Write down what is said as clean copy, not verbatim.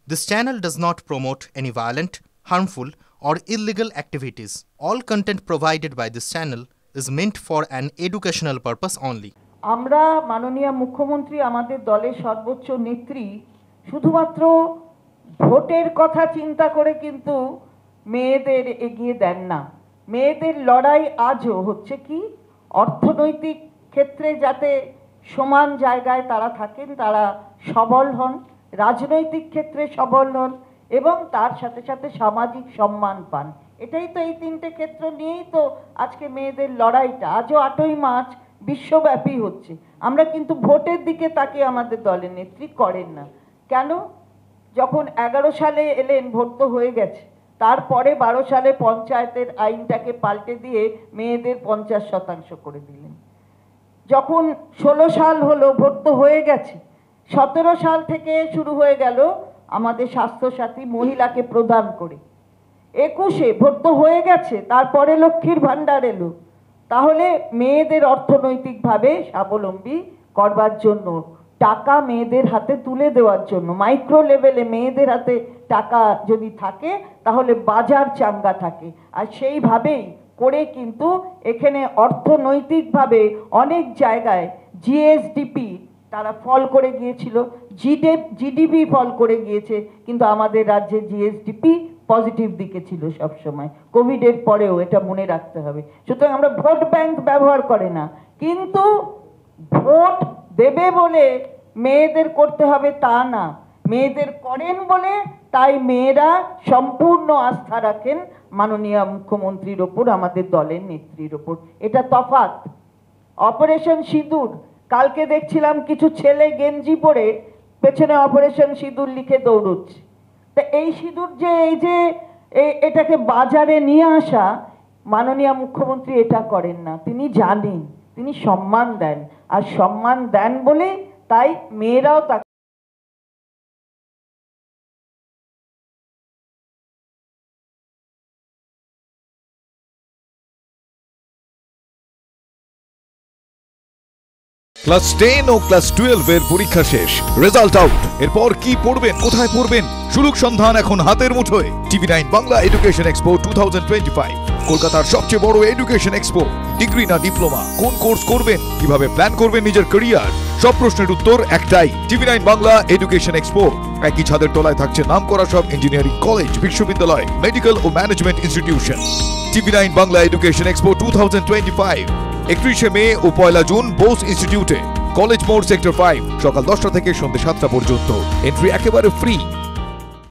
This channel does not promote any violent, harmful, or illegal activities. All content provided by this channel is meant for an educational purpose only. আমরা মাননীয় মুখ্যমন্ত্রী আমাদের দলের সর্বোচ্চ নেত্রী শুধুমাত্র ভোটের কথা চিন্তা করে কিন্তু মেয়েদের এগিয়ে দেন না। মেয়েদের লড়াই আজও হচ্ছে কি অর্থনৈতিক ক্ষেত্রে যাতে সমান জায়গায় তারা থাকেন, তারা সবল হন, রাজনৈতিক ক্ষেত্রে সবল হন এবং তার সাথে সাথে সামাজিক সম্মান পান। এটাই তো এই তিনটে ক্ষেত্র নিয়েই তো আজকে মেয়েদের লড়াইটা। আজও 8ই মার্চ বিশ্বব্যাপী হচ্ছে। আমরা কিন্তু ভোটের দিকে তাকিয়ে আমাদের দলের নেত্রী করেন না। কেন? যখন 11 সালে এলেন ভোট তো হয়ে গেছে, তারপরে 12 সালে পঞ্চায়েতের আইনটাকে পাল্টে দিয়ে মেয়েদের 50% করে দিলেন। যখন 16 সাল হলো ভোট তো হয়ে গেছে, 17 সাল থেকে শুরু হয়ে গেল আমাদের স্বাস্থ্যসাথী মহিলাকে প্রদান করে। 21-এ ভোট তো হয়ে গেছে, তারপরে লক্ষ্মীর ভাণ্ডার এলো। তাহলে মেয়েদের অর্থনৈতিকভাবে স্বাবলম্বী করবার জন্য, টাকা মেয়েদের হাতে তুলে দেওয়ার জন্য, মাইক্রো লেভেলে মেয়েদের হাতে টাকা যদি থাকে তাহলে বাজার চাঙ্গা থাকে। আর সেইভাবেই করে কিন্তু এখানে অর্থনৈতিকভাবে অনেক জায়গায় জিএসডিপি তারা ফল করে গিয়েছিল, জিডিপি ফল করে গিয়েছে, কিন্তু আমাদের রাজ্যে জিএসডিপি পজিটিভ দিকে ছিল সবসময়, কোভিডের পরেও, এটা মনে রাখতে হবে। সুতরাং আমরা ভোট ব্যাংক ব্যবহার করে না, কিন্তু ভোট দেবে বলে মেয়েদের করতে হবে তা না। মেয়েদের করেন বলে তাই মেয়েরা সম্পূর্ণ আস্থা রাখেন মাননীয় মুখ্যমন্ত্রীর ওপর, আমাদের দলের নেত্রীর ওপর। এটা তফাৎ। অপারেশন সিঁদুর, কালকে দেখছিলাম কিছু ছেলে গেঞ্জি পরে পেছনে অপারেশন সিঁদুর লিখে দৌড়চ্ছে। তা এই সিঁদুর যে এটাকে বাজারে নিয়ে আসা, মাননীয় মুখ্যমন্ত্রী এটা করেন না। তিনি জানেন, তিনি সম্মান দেন, আর সম্মান দেন বলে তাই মেয়েরাও তাকে ক্লাস 10 ও ক্লাস 12 এর পরীক্ষা শেষ, রেজাল্ট আউট। এরপর কি পড়বেন, কোথায় পড়বেন, সুযোগ সন্ধান এখন হাতের মুঠোয়। TV9 বাংলা এডুকেশন এক্সপো 2025, কলকাতার সবচেয়ে বড় এডুকেশন এক্সপো। ডিগ্রি না ডিপ্লোমা, কোন কোর্স করবেন, কিভাবে প্ল্যান করবেন নিজের ক্যারিয়ার, সব প্রশ্নের উত্তর একটাই। TV9 Bangla education expo. একই ছাদের তলায় থাকছে নামকরা সব ইঞ্জিনিয়ারিং কলেজ, বিশ্ববিদ্যালয়, মেডিকেল ও management institution. TV9 Bangla education expo 2025, 31 মে ও 1 জুন বোস ইনস্টিটিউটে, কলেজ মোড়, সেক্টর 5, সকাল 10টা থেকে সন্ধ্যে 7টা পর্যন্ত। এন্ট্রি একেবারে ফ্রি।